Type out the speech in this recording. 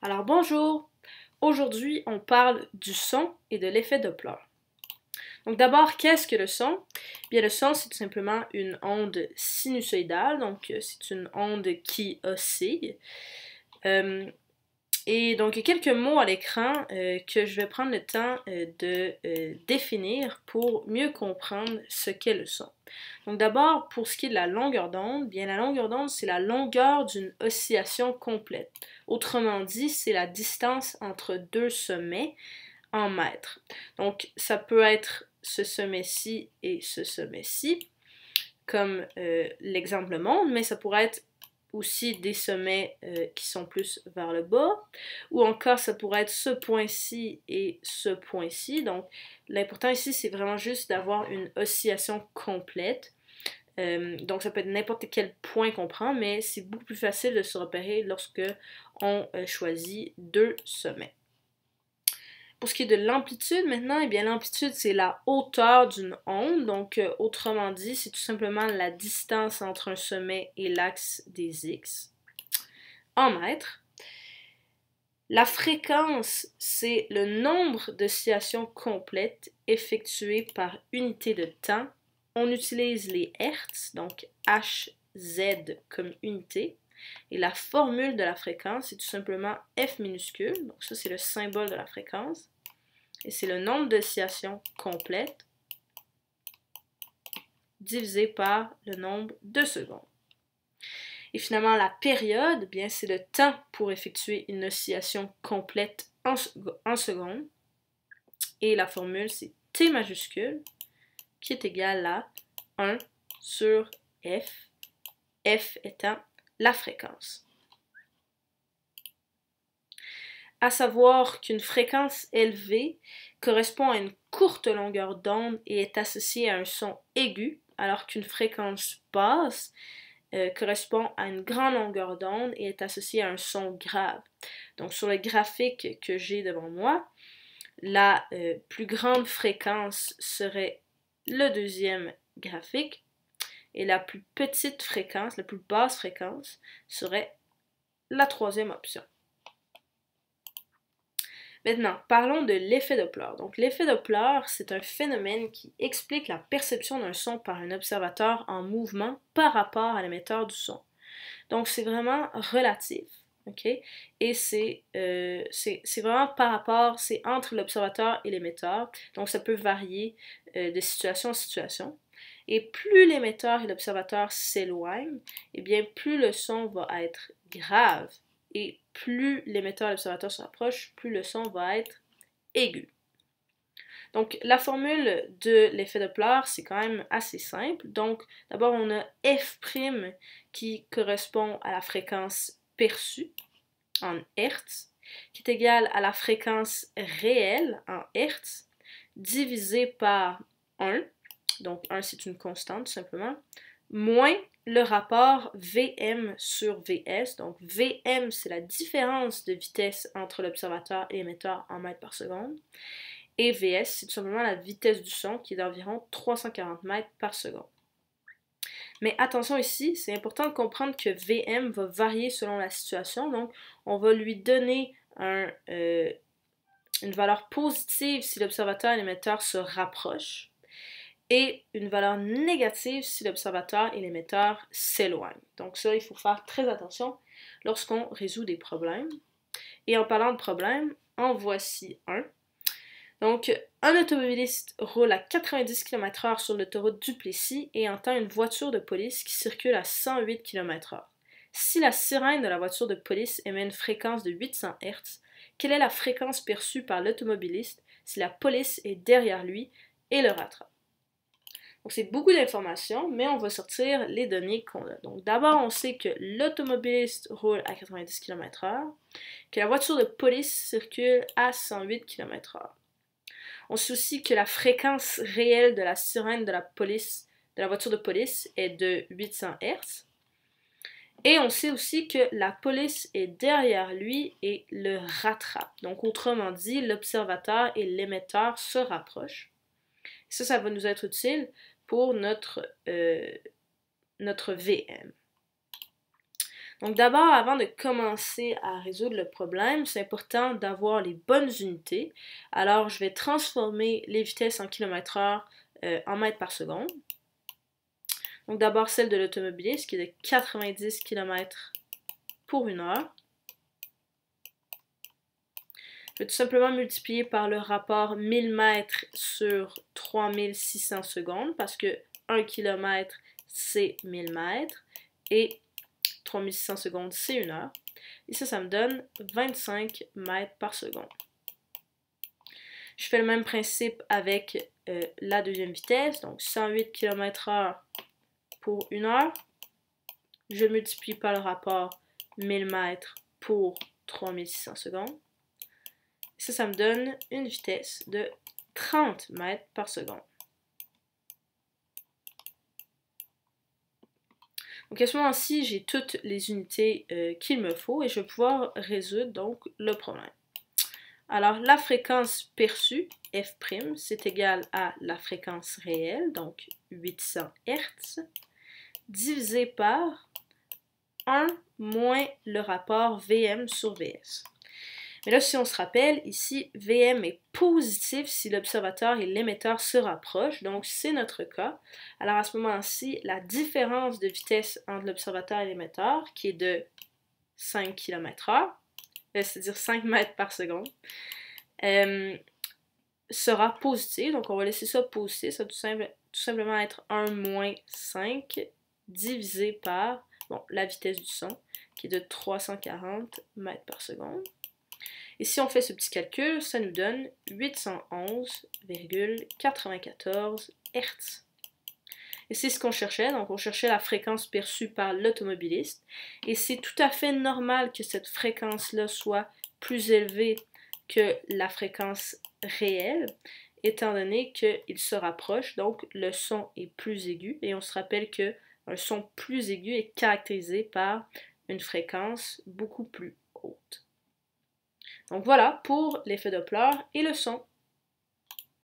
Alors bonjour, aujourd'hui on parle du son et de l'effet Doppler. Donc d'abord, qu'est-ce que le son? Bien le son c'est tout simplement une onde sinusoïdale, donc c'est une onde qui oscille. Et donc, il y a quelques mots à l'écran que je vais prendre le temps de définir pour mieux comprendre ce qu'est le son. Donc d'abord, pour ce qui est de la longueur d'onde, bien la longueur d'onde, c'est la longueur d'une oscillation complète. Autrement dit, c'est la distance entre deux sommets en mètres. Donc, ça peut être ce sommet-ci et ce sommet-ci, comme l'exemple le montre, mais ça pourrait être aussi des sommets qui sont plus vers le bas, ou encore ça pourrait être ce point-ci et ce point-ci. Donc l'important ici c'est vraiment juste d'avoir une oscillation complète. Donc ça peut être n'importe quel point qu'on prend, mais c'est beaucoup plus facile de se repérer lorsque on choisit deux sommets. Pour ce qui est de l'amplitude maintenant, eh bien l'amplitude c'est la hauteur d'une onde, donc autrement dit, c'est tout simplement la distance entre un sommet et l'axe des X en mètres. La fréquence, c'est le nombre d'oscillations complètes effectuées par unité de temps. On utilise les Hertz, donc Hz comme unité. Et la formule de la fréquence, c'est tout simplement F minuscule, donc ça c'est le symbole de la fréquence. Et c'est le nombre d'oscillations complètes divisé par le nombre de secondes. Et finalement, la période, bien, c'est le temps pour effectuer une oscillation complète en secondes. Et la formule, c'est T majuscule, qui est égal à 1 sur F, F étant la fréquence. À savoir qu'une fréquence élevée correspond à une courte longueur d'onde et est associée à un son aigu, alors qu'une fréquence basse correspond à une grande longueur d'onde et est associée à un son grave. Donc sur le graphique que j'ai devant moi, la plus grande fréquence serait le deuxième graphique et la plus petite fréquence, la plus basse fréquence, serait la troisième option. Maintenant, parlons de l'effet Doppler. Donc, l'effet Doppler, c'est un phénomène qui explique la perception d'un son par un observateur en mouvement par rapport à l'émetteur du son. Donc, c'est vraiment relatif, ok? Et c'est vraiment par rapport, c'est entre l'observateur et l'émetteur. Donc, ça peut varier de situation en situation. Et plus l'émetteur et l'observateur s'éloignent, eh bien, plus le son va être grave. Et plus l'émetteur et l'observateur se rapprochent, plus le son va être aigu. Donc, la formule de l'effet Doppler, c'est quand même assez simple. Donc, d'abord, on a F' qui correspond à la fréquence perçue en Hertz, qui est égale à la fréquence réelle en Hertz, divisé par 1. Donc, 1, c'est une constante, tout simplement, moins le rapport Vm sur Vs. Donc, Vm, c'est la différence de vitesse entre l'observateur et l'émetteur en mètres par seconde. Et Vs, c'est tout simplement la vitesse du son qui est d'environ 340 mètres par seconde. Mais attention ici, c'est important de comprendre que Vm va varier selon la situation. Donc, on va lui donner une valeur positive si l'observateur et l'émetteur se rapprochent et une valeur négative si l'observateur et l'émetteur s'éloignent. Donc ça, il faut faire très attention lorsqu'on résout des problèmes. Et en parlant de problèmes, en voici un. Donc, un automobiliste roule à 90 km/h sur l'autoroute du Plessis et entend une voiture de police qui circule à 108 km/h. Si la sirène de la voiture de police émet une fréquence de 800 Hz, quelle est la fréquence perçue par l'automobiliste si la police est derrière lui et le rattrape? Donc c'est beaucoup d'informations, mais on va sortir les données qu'on a. Donc d'abord, on sait que l'automobiliste roule à 90 km/h, que la voiture de police circule à 108 km/h. On sait aussi que la fréquence réelle de la sirène de la voiture de police est de 800 Hz. Et on sait aussi que la police est derrière lui et le rattrape. Donc autrement dit, l'observateur et l'émetteur se rapprochent. Ça va nous être utile pour notre VM. Donc d'abord, avant de commencer à résoudre le problème, c'est important d'avoir les bonnes unités. Alors je vais transformer les vitesses en km/h en mètres par seconde. Donc d'abord celle de l'automobiliste qui est de 90 km pour une heure. Je vais tout simplement multiplier par le rapport 1000 mètres sur 3600 secondes parce que 1 km c'est 1000 mètres et 3600 secondes c'est une heure. Et ça me donne 25 mètres par seconde. Je fais le même principe avec la deuxième vitesse, donc 108 km/h pour une heure. Je multiplie par le rapport 1000 mètres pour 3600 secondes. Ça me donne une vitesse de 30 mètres par seconde. Donc à ce moment-ci, j'ai toutes les unités qu'il me faut et je vais pouvoir résoudre donc le problème. Alors la fréquence perçue, f', c'est égal à la fréquence réelle, donc 800 Hz, divisé par 1 moins le rapport Vm sur Vs. Mais là, si on se rappelle, ici, Vm est positif si l'observateur et l'émetteur se rapprochent, donc c'est notre cas. Alors à ce moment-ci, la différence de vitesse entre l'observateur et l'émetteur, qui est de 5 km/h, c'est-à-dire 5 mètres par seconde, sera positive, donc on va laisser ça positif, ça va tout simplement être 1 moins 5 divisé par la vitesse du son, qui est de 340 mètres par seconde. Et si on fait ce petit calcul, ça nous donne 811,94 Hz. Et c'est ce qu'on cherchait, donc on cherchait la fréquence perçue par l'automobiliste. Et c'est tout à fait normal que cette fréquence-là soit plus élevée que la fréquence réelle, étant donné qu'il se rapproche, donc le son est plus aigu. Et on se rappelle qu'un son plus aigu est caractérisé par une fréquence beaucoup plus haute. Donc voilà pour l'effet Doppler et le son.